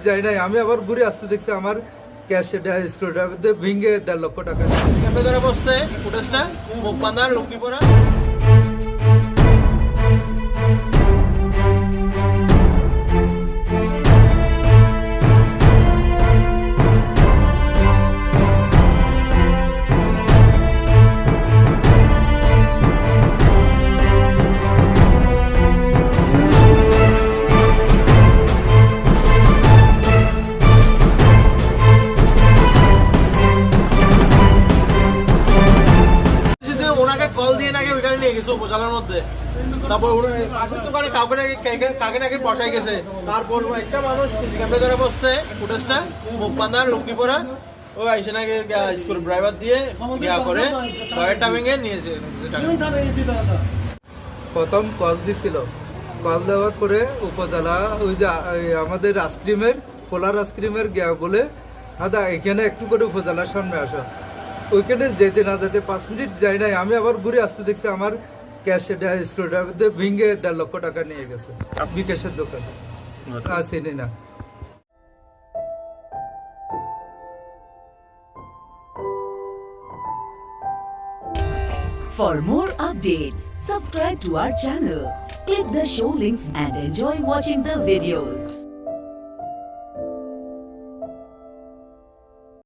যাই নাই, আমি আবার ঘুরে আসতে দেখছি আমার ক্যাশ স্ক্রুড্রাইভার দিয়ে ভেঙে 1.5 লক্ষ টাকা। ক্যাম্পে ধরে বসছে ফুটেজটা, মুখ বাঁধা, লুঙ্গি পরা। ওনাকে কল দিয়ে নাকি ওইখানে নিয়ে গেছে উপজেলার মধ্যে। তারপর পাশের দোকানে কাকে নাকি বসাই গেছে। তারপর একটা মানুষ ক্যাম্পে ধরে বসছে ফুটেজটা, মুখ বাঁধা, লুঙ্গি পরা। ও আইসে নাকি স্ক্রু ড্রাইভার দিয়ে করে টয়টা ভেঙে নিয়েছে। প্রথম কল দিছিল, কল দেওয়ার পরে উপজেলা ওই যে আমাদের আইসক্রিমের ফোলার আইসক্রিমের বলে দাদা এখানে একটু করে উপজেলার সামনে আসা। ওইখানে যেতে না যেতে 5 মিনিট যাই নাই, আমি আবার ঘুরে আসতে দেখছি আমার ক্যাশ স্ক্রুড্রাইভার দিয়ে ভেঙে 1.5 লক্ষ টাকা নিয়ে গেছে বিকাশের দোকানে। চিনি না। For more updates, subscribe to our channel, click the show links and enjoy watching the videos.